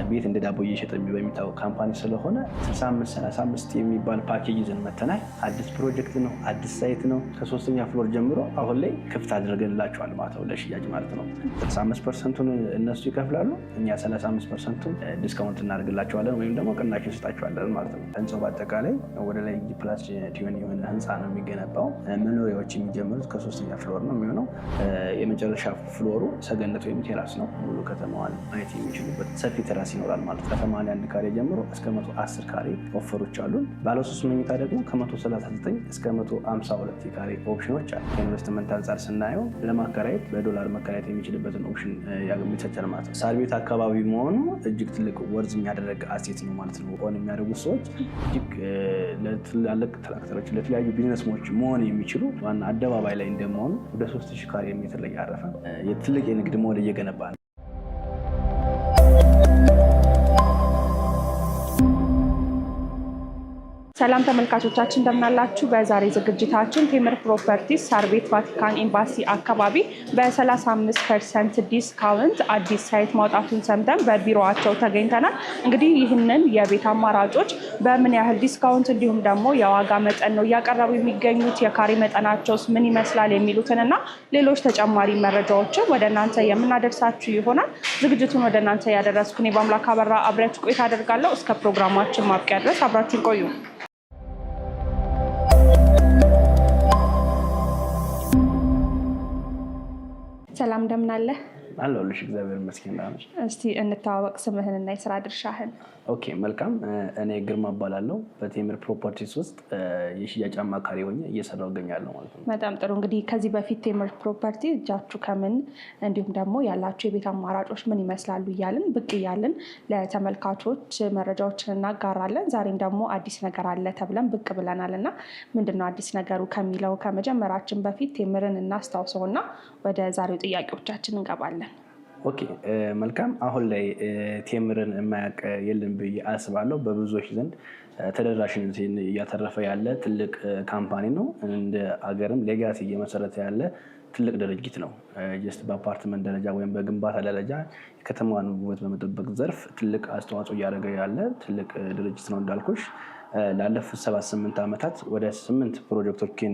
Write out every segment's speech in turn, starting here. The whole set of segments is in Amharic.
ቤት እንደ ዳቦ እየሸጠ በሚታወቅ ካምፓኒ ስለሆነ 65-35 የሚባል ፓኬጅ ይዘን መተናል። አዲስ ፕሮጀክት ነው፣ አዲስ ሳይት ነው። ከ3ኛ ፍሎር ጀምሮ አሁን ላይ ክፍት አድርገንላቸዋል ማለት ነው ለሽያጭ ማለት ነው። 65%ን እነሱ ይከፍላሉ፣ እኛ 35%ን ዲስካውንት እናደርግላቸዋለን ወይም ደግሞ ቅናሽ እንሰጣቸዋለን ማለት ነው። ህንፃው በአጠቃላይ ወደ ላይ ፕላስ የሆነ ህንፃ ነው የሚገነባው። መኖሪያዎች የሚጀምሩት ከ3ኛ ፍሎር ነው የሚሆነው። የመጨረሻ ፍሎሩ ሰገነት ወይም ቴራስ ነው። ሙሉ ከተማዋን ማየት የሚችሉበት ሰፊ ቴራስ ይኖራል ማለት ነው። ከ81 ካሬ ጀምሮ እስከ 110 ካሬ ኦፈሮች አሉን። ባለ 3 መኝታ ደግሞ ከ139 እስከ 152 ካሬ ኦፕሽኖች አሉ። ከኢንቨስትመንት አንጻር ስናየው ለማከራየት በዶላር መከራየት የሚችልበትን ኦፕሽን ያገኝተቻል ማለት ነው። ሳር ቤት አካባቢ መሆኑ እጅግ ትልቅ ወርዝ የሚያደረግ አሴት ነው ማለት ነው። ኦን የሚያደርጉት ሰዎች እጅግ ለትላልቅ ትራክተሮች ለተለያዩ ቢዝነስሞች መሆን የሚችሉ ዋና አደባባይ ላይ እንደመሆኑ ወደ 3000 ካሬ ሜትር ላይ ያረፈ ትልቅ የንግድ ሞል እየገነባ ነው። ሰላም ተመልካቾቻችን እንደምናላችሁ። በዛሬ ዝግጅታችን ቴምር ፕሮፐርቲስ ሳር ቤት ቫቲካን ኤምባሲ አካባቢ በ35% ዲስካውንት አዲስ ሳይት ማውጣቱን ሰምተን በቢሮአቸው ተገኝተናል። እንግዲህ ይህንን የቤት አማራጮች በምን ያህል ዲስካውንት እንዲሁም ደግሞ የዋጋ መጠን ነው እያቀረቡ የሚገኙት፣ የካሬ መጠናቸውስ ምን ይመስላል የሚሉትንና ሌሎች ተጨማሪ መረጃዎችን ወደ እናንተ የምናደርሳችሁ ይሆናል። ዝግጅቱን ወደ እናንተ ያደረስኩ እኔ በአምላክ አበራ አብሬያችሁ ቆይታ አደርጋለሁ። እስከ ፕሮግራማችን ማብቂያ ድረስ አብራችሁን ቆዩ። ሰላም እንደምን አለ? አለሁልሽ፣ እግዚአብሔር ይመስገን። እስቲ እንተዋወቅ፣ ስምህንና የስራ ድርሻህን። ኦኬ መልካም። እኔ ግርማ እባላለሁ። በቴምር ፕሮፐርቲስ ውስጥ የሽያጭ አማካሪ ሆኜ እየሰራሁ እገኛለሁ ማለት ነው። በጣም ጥሩ። እንግዲህ ከዚህ በፊት ቴምር ፕሮፐርቲ እጃችሁ ከምን እንዲሁም ደግሞ ያላችሁ የቤት አማራጮች ምን ይመስላሉ እያልን ብቅ እያልን ለተመልካቾች መረጃዎችን እናጋራለን። ዛሬም ደግሞ አዲስ ነገር አለ ተብለን ብቅ ብለናል እና ምንድነው አዲስ ነገሩ ከሚለው ከመጀመራችን በፊት ቴምርን እናስታውሰውና ወደ ዛሬው ጥያቄዎቻችን እንገባለን። ኦኬ መልካም። አሁን ላይ ቴምርን የማያውቅ የለም ብዬ አስባለሁ። በብዙዎች ዘንድ ተደራሽነትን እያተረፈ ያለ ትልቅ ካምፓኒ ነው። እንደ አገርም ሌጋሲ እየመሰረተ ያለ ትልቅ ድርጅት ነው። ጀስት በአፓርትመንት ደረጃ ወይም በግንባታ ደረጃ የከተማዋን ውበት በመጠበቅ ዘርፍ ትልቅ አስተዋጽኦ እያደረገ ያለ ትልቅ ድርጅት ነው። እንዳልኩሽ ላለፉት 7-8 ዓመታት ወደ 8 ፕሮጀክቶችን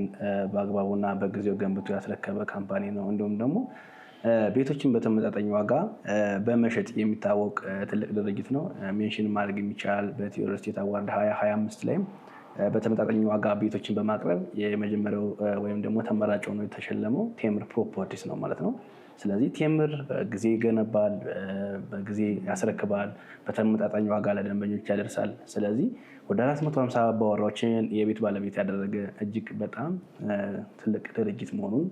በአግባቡና በጊዜው ገንብቶ ያስረከበ ካምፓኒ ነው። እንዲሁም ደግሞ ቤቶችን በተመጣጣኝ ዋጋ በመሸጥ የሚታወቅ ትልቅ ድርጅት ነው። ሜንሽን ማድረግ የሚቻል በኢትዮ ሪል ስቴት አዋርድ 2025 ላይም በተመጣጣኝ ዋጋ ቤቶችን በማቅረብ የመጀመሪያው ወይም ደግሞ ተመራጭ ሆኖ የተሸለመው ቴምር ፕሮፐርቲስ ነው ማለት ነው። ስለዚህ ቴምር በጊዜ ይገነባል፣ በጊዜ ያስረክባል፣ በተመጣጣኝ ዋጋ ለደንበኞች ያደርሳል። ስለዚህ ወደ 450 አባወራዎችን የቤት ባለቤት ያደረገ እጅግ በጣም ትልቅ ድርጅት መሆኑን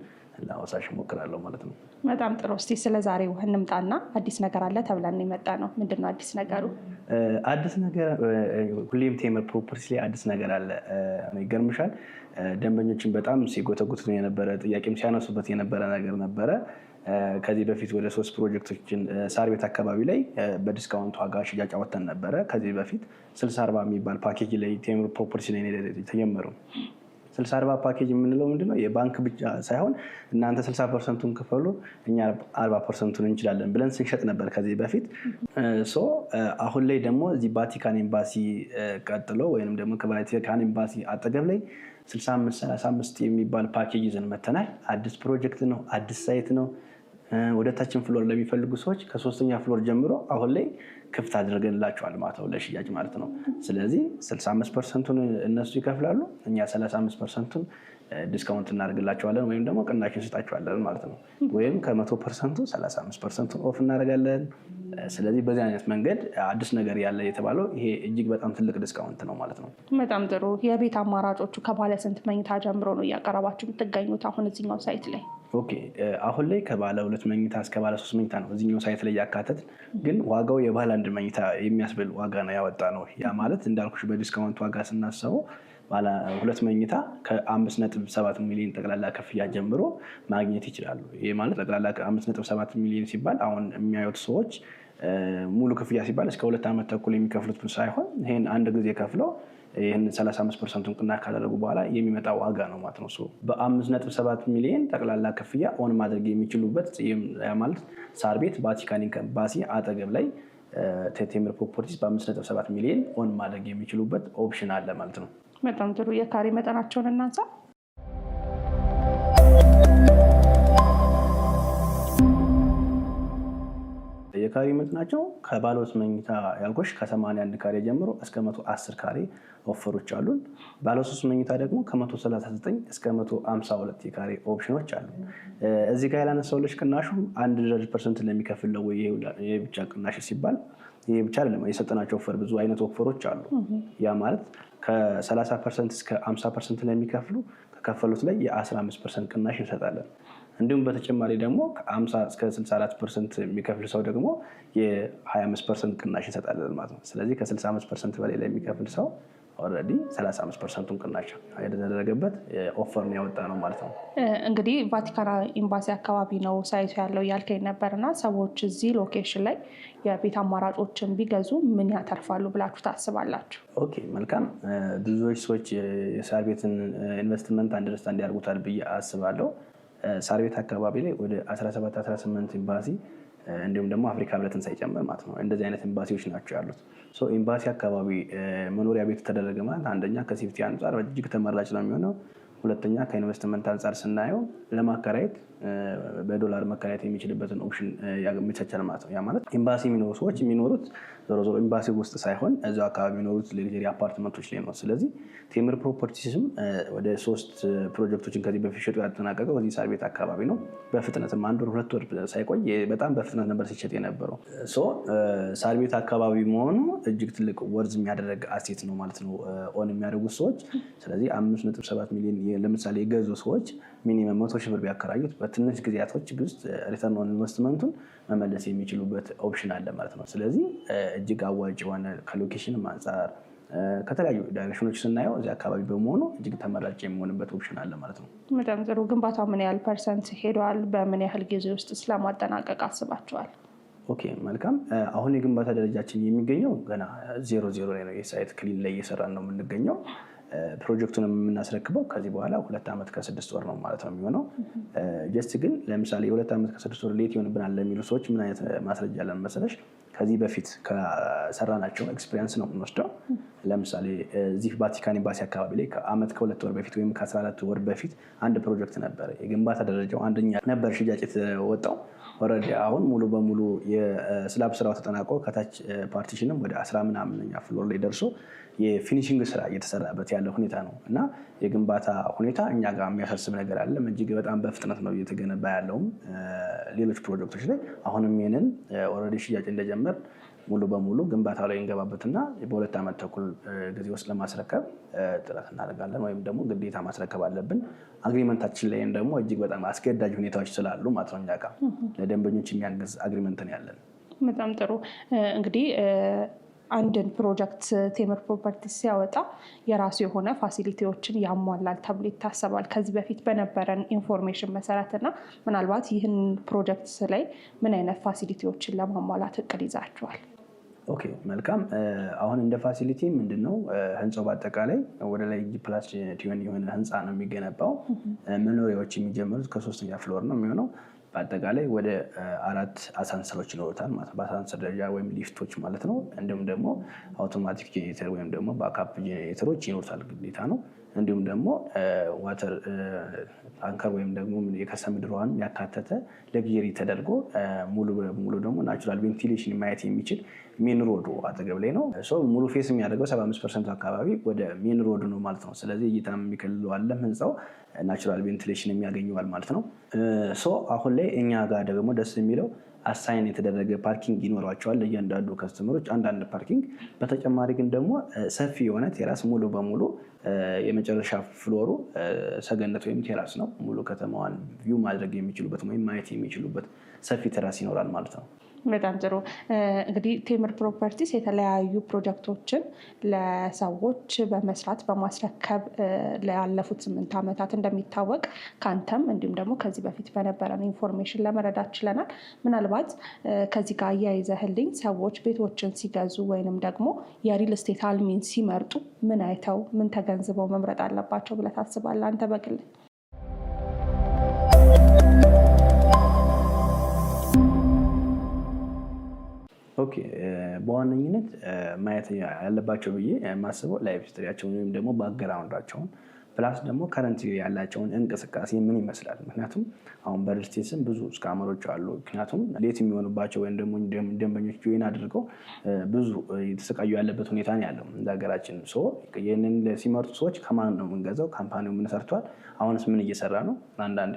ላወሳሽ እሞክራለሁ ማለት ነው። በጣም ጥሩ። እስቲ ስለ ዛሬው እንምጣና አዲስ ነገር አለ ተብለን የመጣ ነው። ምንድነው አዲስ ነገሩ? አዲስ ነገር ሁሌም ቴምር ፕሮፐርቲስ ላይ አዲስ ነገር አለ። ይገርምሻል፣ ደንበኞችን በጣም ሲጎተጉት የነበረ ጥያቄም ሲያነሱበት የነበረ ነገር ነበረ። ከዚህ በፊት ወደ 3 ፕሮጀክቶችን ሳር ቤት አካባቢ ላይ በዲስካውንት ዋጋ ሽያጭ አወጥተን ነበረ። ከዚህ በፊት 60-40 የሚባል ፓኬጅ ላይ ቴምር ፕሮፐርቲስ ላይ የተጀመረው 60-40 ፓኬጅ የምንለው ምንድነው? የባንክ ብቻ ሳይሆን እናንተ 60%ቱን ክፈሉ እኛ 40%ቱን እንችላለን ብለን ስንሸጥ ነበር ከዚህ በፊት። አሁን ላይ ደግሞ እዚህ ቫቲካን ኤምባሲ ቀጥሎ ወይም ደግሞ ከቫቲካን ኤምባሲ አጠገብ ላይ 65-35 የሚባል ፓኬጅ ይዘን መተናል። አዲስ ፕሮጀክት ነው፣ አዲስ ሳይት ነው። ወደ ታችን ፍሎር ለሚፈልጉ ሰዎች ከ3ኛ ፍሎር ጀምሮ አሁን ላይ ክፍት አድርገንላቸዋል ማለት ነው ለሽያጭ ማለት ነው። ስለዚህ 65%ቱን እነሱ ይከፍላሉ፣ እኛ 35%ቱን ዲስካውንት እናደርግላቸዋለን ወይም ደግሞ ቅናሽ እንሰጣቸዋለን ማለት ነው። ወይም ከ100%ቱ 35%ቱን ኦፍ እናደርጋለን። ስለዚህ በዚህ አይነት መንገድ አዲስ ነገር ያለ የተባለው ይሄ እጅግ በጣም ትልቅ ዲስካውንት ነው ማለት ነው። በጣም ጥሩ። የቤት አማራጮቹ ከባለ ስንት መኝታ ጀምሮ ነው እያቀረባችሁ የምትገኙት አሁን እዚህኛው ሳይት ላይ? ኦኬ አሁን ላይ ከባለ 2 መኝታ እስከ ባለ 3 መኝታ ነው እዚህኛው ሳይት ላይ ያካተት። ግን ዋጋው የባለ 1 መኝታ የሚያስብል ዋጋ ነው ያወጣ ነው። ያ ማለት እንዳልኩሽ በዲስካውንት ዋጋ ስናስበው ባለ 2 መኝታ ከ5.7 ሚሊዮን ጠቅላላ ክፍያ ጀምሮ ማግኘት ይችላሉ። ይሄ ማለት ጠቅላላ 5.7 ሚሊዮን ሲባል አሁን የሚያዩት ሰዎች ሙሉ ክፍያ ሲባል እስከ 2 ዓመት ተኩል የሚከፍሉት ሳይሆን ይሄን አንድ ጊዜ ከፍለው ይህን 35%ን ቅናሽ ካደረጉ በኋላ የሚመጣ ዋጋ ነው ማለት ነው። በ5.7 ሚሊዮን ጠቅላላ ክፍያ ኦን ማድረግ የሚችሉበት ማለት ሳር ቤት ቫቲካን ኤምባሲ አጠገብ ላይ ቴምር ፕሮፐርቲስ በ5.7 ሚሊዮን ኦን ማድረግ የሚችሉበት ኦፕሽን አለ ማለት ነው። በጣም ጥሩ። የካሬ መጠናቸውን እናንሳ። የካሬ መጠናቸው ከባለ 3 መኝታ ያልኩሽ ከ81 ካሬ ጀምሮ እስከ 110 ካሬ ኦፈሮች አሉን። ባለ 3 መኝታ ደግሞ ከ139 እስከ 152 የካሬ ኦፕሽኖች አሉ። እዚህ ጋር ያላነሳሁልሽ ቅናሹ 100% ለሚከፍል ነው። ይሄ ብቻ ቅናሽ ሲባል ይሄ ብቻ አይደለም። የሰጠናቸው ኦፈር ብዙ አይነት ኦፈሮች አሉ። ያ ማለት ከ30% እስከ 50% ለሚከፍሉ ከከፈሉት ላይ የ15% ቅናሽ እንሰጣለን። እንዲሁም በተጨማሪ ደግሞ ከ50 እስከ 64% የሚከፍል ሰው ደግሞ የ25% ቅናሽ እንሰጣለን ማለት ነው። ስለዚህ ከ65% በላይ ላይ የሚከፍል ሰው ኦልሬዲ 35%ቱን ቅናሽ የተደረገበት ኦፈር ነው ያወጣ ነው ማለት ነው። እንግዲህ ቫቲካን ኤምባሲ አካባቢ ነው ሳይቱ ያለው ያልከኝ ነበርና ሰዎች እዚህ ሎኬሽን ላይ የቤት አማራጮችን ቢገዙ ምን ያተርፋሉ ብላችሁ ታስባላችሁ? ኦኬ መልካም። ብዙዎች ሰዎች የሳር ቤትን ኢንቨስትመንት አንደርስታንድ ያደርጉታል ብዬ አስባለሁ። ሳር ቤት አካባቢ ላይ ወደ 17-18 ኤምባሲ እንዲሁም ደግሞ አፍሪካ ህብረትን ሳይጨምር ማለት ነው እንደዚህ አይነት ኤምባሲዎች ናቸው ያሉት። ኤምባሲ አካባቢ መኖሪያ ቤት ተደረገ ማለት አንደኛ ከሴፍቲ አንጻር እጅግ ተመራጭ ነው የሚሆነው። ሁለተኛ ከኢንቨስትመንት አንጻር ስናየው ለማከራየት በዶላር መከራየት የሚችልበትን ኦፕሽን ያመቻቻል ማለት ነው። ያ ማለት ኤምባሲ የሚኖሩ ሰዎች የሚኖሩት ዞሮ ዞሮ ኤምባሲ ውስጥ ሳይሆን እዛው አካባቢ የሚኖሩት ሌግዠሪ አፓርትመንቶች ላይ ነው። ስለዚህ ቴምር ፕሮፐርቲስም ወደ 3 ፕሮጀክቶችን ከዚህ በፊት ሸጡ ያጠናቀቀው እዚህ ሳር ቤት አካባቢ ነው። በፍጥነትም 1 ወር 2 ወር ሳይቆይ በጣም በፍጥነት ነበር ሲሸጥ የነበረው። ሳር ቤት አካባቢ መሆኑ እጅግ ትልቅ ወርዝ የሚያደርግ አሴት ነው ማለት ነው ኦን የሚያደርጉት ሰዎች። ስለዚህ 5.7 ሚሊዮን ለምሳሌ የገዙ ሰዎች ሚኒመም 100 ሺህ ብር ቢያከራዩት በትንሽ ጊዜያቶች ውስጥ ሪተርን ኦን ኢንቨስትመንቱን መመለስ የሚችሉበት ኦፕሽን አለ ማለት ነው። ስለዚህ እጅግ አዋጭ የሆነ ከሎኬሽንም አንጻር ከተለያዩ ዳይሬክሽኖች ስናየው እዚህ አካባቢ በመሆኑ እጅግ ተመራጭ የሚሆንበት ኦፕሽን አለ ማለት ነው። በጣም ጥሩ። ግንባታው ምን ያህል ፐርሰንት ሄዷል? በምን ያህል ጊዜ ውስጥ ስለማጠናቀቅ አስባችኋል? ኦኬ መልካም። አሁን የግንባታ ደረጃችን የሚገኘው ገና 0 ላይ ነው። የሳይት ክሊን ላይ እየሰራን ነው የምንገኘው። ፕሮጀክቱን የምናስረክበው ከዚህ በኋላ 2 ዓመት ከ6 ወር ነው ማለት ነው የሚሆነው። ጀስት ግን ለምሳሌ የ2 ዓመት ከ6 ወር ሌት ይሆንብናል ለሚሉ ሰዎች ምን አይነት ማስረጃ አለን መሰለሽ? ከዚህ በፊት ከሰራናቸው ኤክስፒሪየንስ ነው የምንወስደው። ለምሳሌ እዚህ ቫቲካን ኤምባሲ አካባቢ ላይ ከዓመት ከ2 ወር በፊት ወይም ከ14 ወር በፊት አንድ ፕሮጀክት ነበረ። የግንባታ ደረጃው 1ኛ ነበር ሽያጭ የተወጣው። ኦልሬዲ አሁን ሙሉ በሙሉ የስላብ ስራው ተጠናቆ ከታች ፓርቲሽንም ወደ 10 ምናምንኛ ፍሎር ላይ ደርሶ የፊኒሽንግ ስራ እየተሰራበት ያለ ሁኔታ ነው እና የግንባታ ሁኔታ እኛ ጋር የሚያሳስብ ነገር አለ። እጅግ በጣም በፍጥነት ነው እየተገነባ ያለውም ሌሎች ፕሮጀክቶች ላይ። አሁንም ይህንን ኦልሬዲ ሽያጭ እንደጀመር ሙሉ በሙሉ ግንባታ ላይ እንገባበትና በ2 ዓመት ተኩል ጊዜ ውስጥ ለማስረከብ ጥረት እናደርጋለን። ወይም ደግሞ ግዴታ ማስረከብ አለብን። አግሪመንታችን ላይም ደግሞ እጅግ በጣም አስገዳጅ ሁኔታዎች ስላሉ ማለት ነው እኛ ጋር ለደንበኞች የሚያግዝ አግሪመንት ነው ያለን። በጣም ጥሩ። እንግዲህ አንድን ፕሮጀክት ቴምር ፕሮፐርቲስ ሲያወጣ የራሱ የሆነ ፋሲሊቲዎችን ያሟላል ተብሎ ይታሰባል። ከዚህ በፊት በነበረን ኢንፎርሜሽን መሰረትና ምናልባት ይህን ፕሮጀክት ላይ ምን አይነት ፋሲሊቲዎችን ለማሟላት እቅድ ይዛችኋል? ኦኬ መልካም። አሁን እንደ ፋሲሊቲ ምንድነው ህንፃው በአጠቃላይ ወደ ላይ ጂ+2 የሆነ ህንፃ ነው የሚገነባው። መኖሪያዎች የሚጀምሩት ከ3ኛ ፍሎር ነው የሚሆነው። በአጠቃላይ ወደ 4 አሳንሰሮች ይኖሩታል ማለት ነው። በአሳንሰር ደረጃ ወይም ሊፍቶች ማለት ነው። እንዲሁም ደግሞ አውቶማቲክ ጄኔሬተር ወይም ደግሞ ባክአፕ ጄኔሬተሮች ይኖሩታል ግዴታ ነው። እንዲሁም ደግሞ ዋተር ታንከር ወይም ደግሞ የከርሰ ምድር ውሃን ያካተተ ለግሪ ተደርጎ ሙሉ በሙሉ ደግሞ ናቹራል ቬንቲሌሽን ማየት የሚችል ሜን ሮዱ አጠገብ ላይ ነው። ሙሉ ፌስ የሚያደርገው 75% አካባቢ ወደ ሜን ሮዱ ነው ማለት ነው። ስለዚህ እይታም የሚከልለው አለም ህንፃው ናቹራል ቬንቲሌሽን የሚያገኘዋል ማለት ነው። አሁን ላይ እኛ ጋር ደግሞ ደስ የሚለው አሳይን የተደረገ ፓርኪንግ ይኖሯቸዋል ለእያንዳንዱ ከስተመሮች አንዳንድ ፓርኪንግ። በተጨማሪ ግን ደግሞ ሰፊ የሆነ ቴራስ ሙሉ በሙሉ የመጨረሻ ፍሎሩ ሰገነት ወይም ቴራስ ነው። ሙሉ ከተማዋን ቪው ማድረግ የሚችሉበት ወይም ማየት የሚችሉበት ሰፊ ቴራስ ይኖራል ማለት ነው። በጣም ጥሩ። እንግዲህ ቴምር ፕሮፐርቲስ የተለያዩ ፕሮጀክቶችን ለሰዎች በመስራት በማስረከብ ላለፉት 8 ዓመታት እንደሚታወቅ ከአንተም እንዲሁም ደግሞ ከዚህ በፊት በነበረን ኢንፎርሜሽን ለመረዳት ችለናል። ምናልባት ከዚህ ጋር እያይዘህልኝ ሰዎች ቤቶችን ሲገዙ ወይንም ደግሞ የሪል ስቴት አልሚን ሲመርጡ ምን አይተው ምን ተገንዝበው መምረጥ አለባቸው ብለህ ታስባለህ አንተ በግል? ኦኬ በዋነኝነት ማየት ያለባቸው ብዬ የማስበው ላይፍ ሂስትሪያቸውን ወይም ደግሞ ባክግራውንዳቸውን ፕላስ ደግሞ ከረንት ያላቸውን እንቅስቃሴ ምን ይመስላል። ምክንያቱም አሁን በሪል ስቴት ስም ብዙ ስካመሮች አሉ። ምክንያቱም ሌት የሚሆኑባቸው ወይም ደግሞ ደንበኞች ጆይን አድርገው ብዙ የተሰቃዩ ያለበት ሁኔታ ነው ያለው እንደ ሀገራችን። ይህንን ሲመርጡ ሰዎች ከማን ነው የምንገዛው? ካምፓኒው ምን ሰርቷል? አሁንስ ምን እየሰራ ነው? አንዳንዴ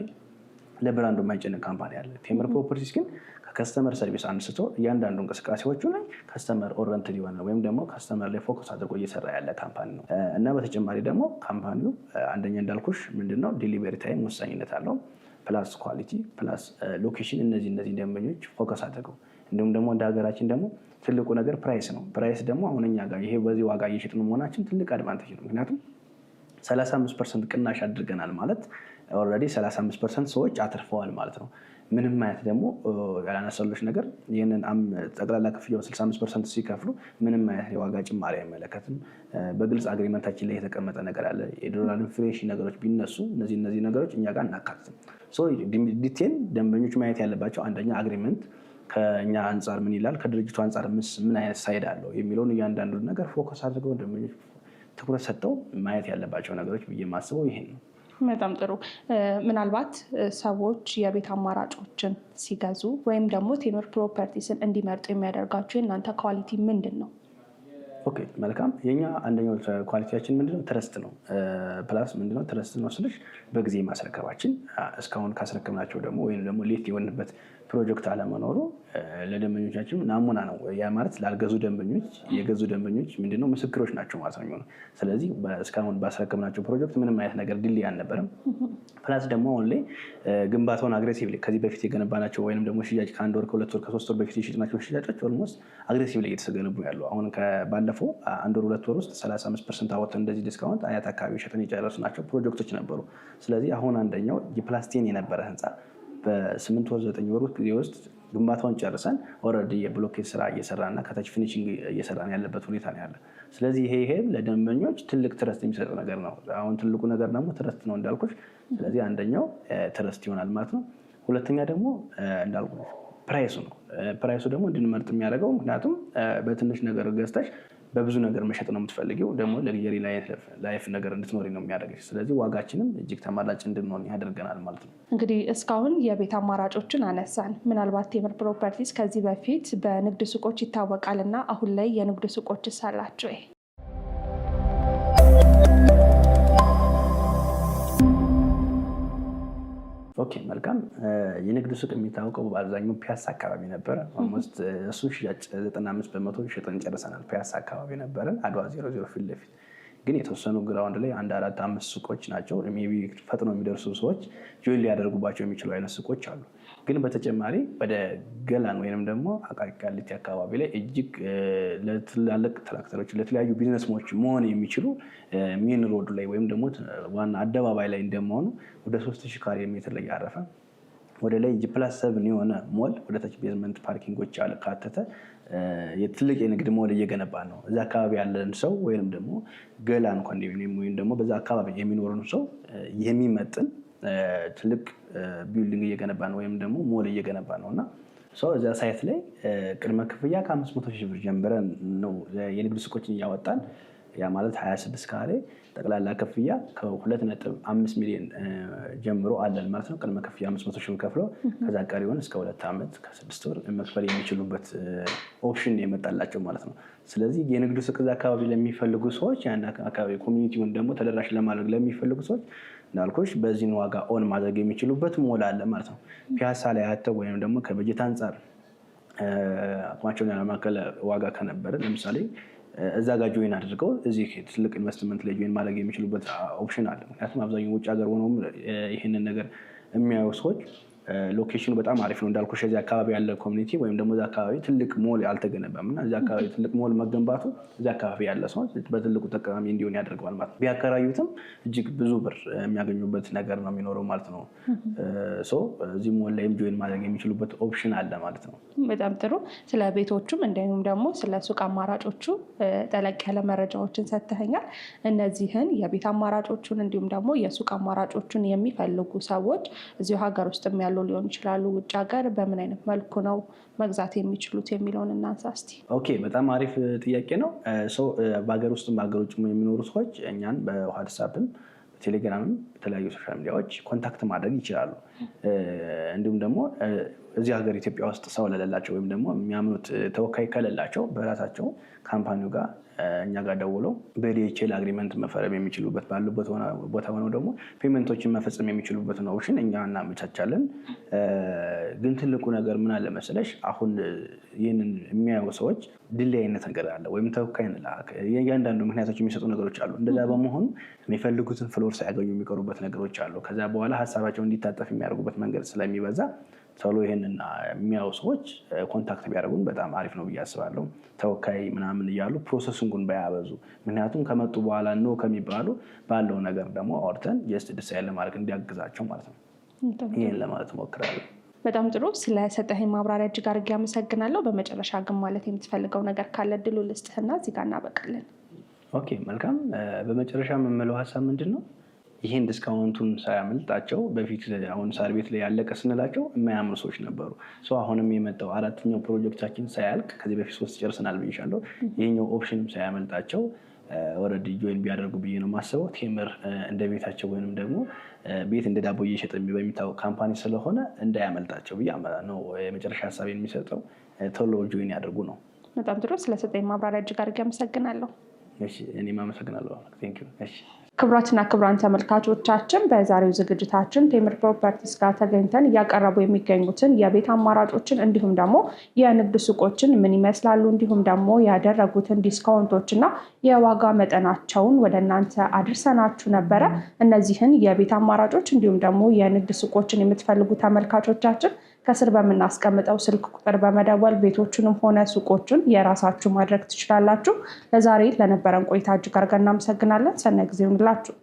ለብራንዱ የማይጨንቅ ካምፓኒ አለ። ቴምር ፕሮፐርቲስ ግን ከከስተመር ሰርቪስ አንስቶ እያንዳንዱ እንቅስቃሴዎቹ ላይ ከስተመር ኦሪየንትድ የሆነ ወይም ደግሞ ከስተመር ላይ ፎከስ አድርጎ እየሰራ ያለ ካምፓኒ ነው እና በተጨማሪ ደግሞ ካምፓኒው አንደኛ እንዳልኩሽ ምንድነው ዲሊቨሪ ታይም ወሳኝነት አለው። ፕላስ ኳሊቲ ፕላስ ሎኬሽን እነዚህ ደንበኞች ፎከስ አድርገው እንዲሁም ደግሞ እንደ ሀገራችን ደግሞ ትልቁ ነገር ፕራይስ ነው። ፕራይስ ደግሞ አሁን እኛ ጋር ይሄ በዚህ ዋጋ እየሸጥን መሆናችን ትልቅ አድቫንቴጅ ነው። ምክንያቱም 35% ቅናሽ አድርገናል ማለት ኦልሬዲ 35% ሰዎች አትርፈዋል ማለት ነው። ምንም አይነት ደግሞ ያላነሳሎች ነገር ይህንን ጠቅላላ ክፍያው 65% ሲከፍሉ ምንም አይነት የዋጋ ጭማሪ አይመለከትም። በግልጽ አግሪመንታችን ላይ የተቀመጠ ነገር አለ። የዶላር ኢንፍሌሽን ነገሮች ቢነሱ እነዚህ ነገሮች እኛ ጋር እናካትትም። ዲቴል ደንበኞች ማየት ያለባቸው አንደኛ አግሪመንት ከእኛ አንጻር ምን ይላል፣ ከድርጅቱ አንጻር ምን አይነት ሳይድ አለው የሚለውን እያንዳንዱ ነገር ፎከስ አድርገው ደንበኞች ትኩረት ሰጥተው ማየት ያለባቸው ነገሮች ብዬ የማስበው ይሄን ነው። በጣም ጥሩ። ምናልባት ሰዎች የቤት አማራጮችን ሲገዙ ወይም ደግሞ ቴምር ፕሮፐርቲስን እንዲመርጡ የሚያደርጋቸው የእናንተ ኳሊቲ ምንድን ነው? ኦኬ መልካም። የኛ አንደኛው ኳሊቲያችን ምንድነው? ትረስት ነው። ፕላስ ምንድነው ትረስት ነው ስልሽ በጊዜ ማስረከባችን እስካሁን ካስረከብናቸው ደግሞ ወይም ደግሞ ሌት የሆንበት ፕሮጀክት አለመኖሩ ለደንበኞቻችን ናሙና ነው። ያ ማለት ላልገዙ ደንበኞች የገዙ ደንበኞች ምንድነው ምስክሮች ናቸው ማለት ነው። ስለዚህ እስካሁን ባስረከብናቸው ፕሮጀክት ምንም አይነት ነገር ድልድይ አልነበረም። ፕላስ ደግሞ አሁን ላይ ግንባታውን አግሬሲቭ ከዚህ በፊት የገነባናቸው ወይም ደግሞ ሽያጭ ከ1 ወር ከ2 ወር ከ3 ወር በፊት የሸጥናቸው ሽያጮች ኦልሞስት አግሬሲቭ ላይ እየተገነቡ ያሉ አሁን ባለፈው 1 ወር 2 ወር ውስጥ 35% አወጥተን እንደዚህ ዲስካውንት አያት አካባቢ ሸጠን የጨረስናቸው ፕሮጀክቶች ነበሩ። ስለዚህ አሁን አንደኛው ጂፕላስቴን የነበረ ህንፃ በ8 ወር 9 ወር ጊዜ ውስጥ ግንባታውን ጨርሰን ኦልሬዲ የብሎኬት ስራ እየሰራና ከታች ፊኒሽንግ እየሰራን ያለበት ሁኔታ ነው ያለ። ስለዚህ ይሄ ለደንበኞች ትልቅ ትረስት የሚሰጥ ነገር ነው። አሁን ትልቁ ነገር ደግሞ ትረስት ነው እንዳልኩሽ። ስለዚህ አንደኛው ትረስት ይሆናል ማለት ነው። ሁለተኛ ደግሞ እንዳልኩሽ ፕራይሱ ነው። ፕራይሱ ደግሞ እንድንመርጥ የሚያደርገው ምክንያቱም በትንሽ ነገር ገዝተሽ በብዙ ነገር መሸጥ ነው የምትፈልጊው፣ ደግሞ ለግዠሪ ላይፍ ነገር እንድትኖሪ ነው የሚያደርግሽ። ስለዚህ ዋጋችንም እጅግ ተመራጭ እንድንሆን ያደርገናል ማለት ነው። እንግዲህ እስካሁን የቤት አማራጮችን አነሳን። ምናልባት ቴምር ፕሮፐርቲስ ከዚህ በፊት በንግድ ሱቆች ይታወቃል እና አሁን ላይ የንግድ ሱቆችስ አላቸው? ኦኬ መልካም። የንግድ ሱቅ የሚታወቀው በአብዛኛው ፒያሳ አካባቢ ነበረ። ኦልሞስት እሱ ሽያጭ 95% ሸጠን ጨርሰናል። ፒያሳ አካባቢ ነበረን አድዋ 00 ፊት ለፊት። ግን የተወሰኑ ግራውንድ ላይ 1 4 5 ሱቆች ናቸው። ሜይ ቢ ፈጥኖ የሚደርሱ ሰዎች ጆይን ሊያደርጉባቸው የሚችሉ አይነት ሱቆች አሉ። ግን በተጨማሪ ወደ ገላን ወይንም ደግሞ አቃቂ ቃሊቲ አካባቢ ላይ እጅግ ለትላልቅ ትራክተሮች ለተለያዩ ቢዝነስሞች መሆን የሚችሉ ሜን ሮድ ላይ ወይም ደግሞ ዋና አደባባይ ላይ እንደመሆኑ ወደ 3000 ካሬ ሜትር ላይ ያረፈ ወደ ላይ +7 የሆነ ሞል ወደ ታች ቤዝመንት ፓርኪንጎች ያካተተ የትልቅ የንግድ ሞል እየገነባ ነው። እዛ አካባቢ ያለን ሰው ወይንም ደግሞ ገላን ኮንዶሚኒየም ወይም ደግሞ በዛ አካባቢ የሚኖርን ሰው የሚመጥን ትልቅ ቢልዲንግ እየገነባ ነው ወይም ደግሞ ሞል እየገነባ ነው እና እዛ ሳይት ላይ ቅድመ ክፍያ ከ500,000 ብር ጀምረን ነው የንግድ ሱቆችን እያወጣን። ያ ማለት 26 ካሬ ጠቅላላ ክፍያ ከ2.5 ሚሊዮን ጀምሮ አለን ማለት ነው። ቅድመ ክፍያ 500,000 ብር ከፍለው ከዛ ቀሪውን እስከ 2 ዓመት ከ6 ወር መክፈል የሚችሉበት ኦፕሽን የመጣላቸው ማለት ነው። ስለዚህ የንግዱ ሱቅ እዛ አካባቢ ለሚፈልጉ ሰዎች ያን አካባቢ ኮሚኒቲውን ደግሞ ተደራሽ ለማድረግ ለሚፈልጉ ሰዎች እንዳልኩሽ በዚህን ዋጋ ኦን ማድረግ የሚችሉበት ሞል አለ ማለት ነው። ፒያሳ ላይ አተው ወይም ደግሞ ከበጀት አንጻር አቅማቸውን ያለማከለ ዋጋ ከነበረ ለምሳሌ እዛ ጋር ጆይን አድርገው እዚህ ትልቅ ኢንቨስትመንት ላይ ጆይን ማድረግ የሚችሉበት ኦፕሽን አለ። ምክንያቱም አብዛኛው ውጭ ሀገር ሆነውም ይህንን ነገር የሚያዩ ሰዎች ሎኬሽኑ በጣም አሪፍ ነው እንዳልኩሽ። እዚህ አካባቢ ያለ ኮሚኒቲ ወይም ደግሞ እዚህ አካባቢ ትልቅ ሞል አልተገነባም እና እዚህ አካባቢ ትልቅ ሞል መገንባቱ እዚህ አካባቢ ያለ ሰው በትልቁ ተጠቃሚ እንዲሆን ያደርገዋል ማለት ነው። ቢያከራዩትም እጅግ ብዙ ብር የሚያገኙበት ነገር ነው የሚኖረው ማለት ነው። እዚህ ሞል ላይም ጆይን ማድረግ የሚችሉበት ኦፕሽን አለ ማለት ነው። በጣም ጥሩ። ስለ ቤቶቹም እንዲሁም ደግሞ ስለ ሱቅ አማራጮቹ ጠለቅ ያለ መረጃዎችን ሰጥተኸኛል። እነዚህን የቤት አማራጮቹን እንዲሁም ደግሞ የሱቅ አማራጮቹን የሚፈልጉ ሰዎች እዚሁ ሀገር ውስጥ ያሉ ያሉ ሊሆን ይችላሉ ውጭ ሀገር በምን አይነት መልኩ ነው መግዛት የሚችሉት የሚለውን እናንሳ እስቲ። ኦኬ፣ በጣም አሪፍ ጥያቄ ነው። በሀገር ውስጥም በሀገር ውጭ የሚኖሩ ሰዎች እኛን በዋትስአፕም በቴሌግራምም በተለያዩ ሶሻል ሚዲያዎች ኮንታክት ማድረግ ይችላሉ። እንዲሁም ደግሞ እዚህ ሀገር ኢትዮጵያ ውስጥ ሰው ለሌላቸው ወይም ደግሞ የሚያምኑት ተወካይ ከሌላቸው በራሳቸው ካምፓኒው ጋር እኛ ጋር ደውለው በዲኤችኤል አግሪመንት መፈረም የሚችሉበት ባሉበት ቦታ ሆነው ደግሞ ፔመንቶችን መፈጸም የሚችሉበትን ኦፕሽን እኛ እናመቻቻለን። ግን ትልቁ ነገር ምን አለ መሰለሽ፣ አሁን ይህንን የሚያዩ ሰዎች ድሌ አይነት ነገር አለ ወይም ተወካይ እያንዳንዱ ምክንያቶች የሚሰጡ ነገሮች አሉ። እንደዛ በመሆኑ የሚፈልጉትን ፍሎር ሳያገኙ የሚቀሩበት ነገሮች አሉ። ከዛ በኋላ ሀሳባቸው እንዲታጠፍ የሚያደርጉበት መንገድ ስለሚበዛ ቶሎ ይሄንን የሚያዩ ሰዎች ኮንታክት ቢያደርጉን በጣም አሪፍ ነው ብዬ አስባለሁ። ተወካይ ምናምን እያሉ ፕሮሰሱን ግን ባያበዙ፣ ምክንያቱም ከመጡ በኋላ ኖ ከሚባሉ ባለው ነገር ደግሞ አውርተን ጀስት ዲሳይድ ለማድረግ እንዲያግዛቸው ማለት ነው። ይህን ለማለት እሞክራለሁ። በጣም ጥሩ። ስለሰጠኸኝ ማብራሪያ እጅግ አድርጌ አመሰግናለሁ። በመጨረሻ ግን ማለት የምትፈልገው ነገር ካለ እድሉ ልስጥህና እዚህ ጋር እናበቃለን። ኦኬ፣ መልካም። በመጨረሻ የምንለው ሀሳብ ምንድን ነው? ይህን ዲስካውንቱን ሳያመልጣቸው በፊት አሁን ሳር ቤት ላይ ያለቀ ስንላቸው የማያምኑ ሰዎች ነበሩ። አሁንም የመጣው 4ኛው ፕሮጀክታችን ሳያልቅ ከዚህ በፊት 3 ጨርሰናል ብዬሻለሁ። ይህኛው ኦፕሽንም ሳያመልጣቸው ወረድ ጆይን ቢያደርጉ ብዬ ነው የማስበው። ቴምር እንደ ቤታቸው ወይንም ደግሞ ቤት እንደ ዳቦ እየሸጠ በሚታወቅ ካምፓኒ ስለሆነ እንዳያመልጣቸው ብዬ ነው የመጨረሻ ሀሳብ የሚሰጠው። ቶሎ ጆይን ያደርጉ ነው። በጣም ጥሩ። ስለሰጠኝ ማብራሪያ እጅግ አድርጌ አመሰግናለሁ። እኔም አመሰግናለሁ። ክቡራትና ክቡራን ተመልካቾቻችን በዛሬው ዝግጅታችን ቴምር ፕሮፐርቲስ ጋር ተገኝተን እያቀረቡ የሚገኙትን የቤት አማራጮችን እንዲሁም ደግሞ የንግድ ሱቆችን ምን ይመስላሉ እንዲሁም ደግሞ ያደረጉትን ዲስካውንቶችና የዋጋ መጠናቸውን ወደ እናንተ አድርሰናችሁ ነበረ። እነዚህን የቤት አማራጮች እንዲሁም ደግሞ የንግድ ሱቆችን የምትፈልጉ ተመልካቾቻችን ከስር በምናስቀምጠው ስልክ ቁጥር በመደወል ቤቶቹንም ሆነ ሱቆቹን የራሳችሁ ማድረግ ትችላላችሁ። ለዛሬ ለነበረን ቆይታ እጅግ አድርገን እናመሰግናለን። ሰናይ ጊዜ ይሁንላችሁ።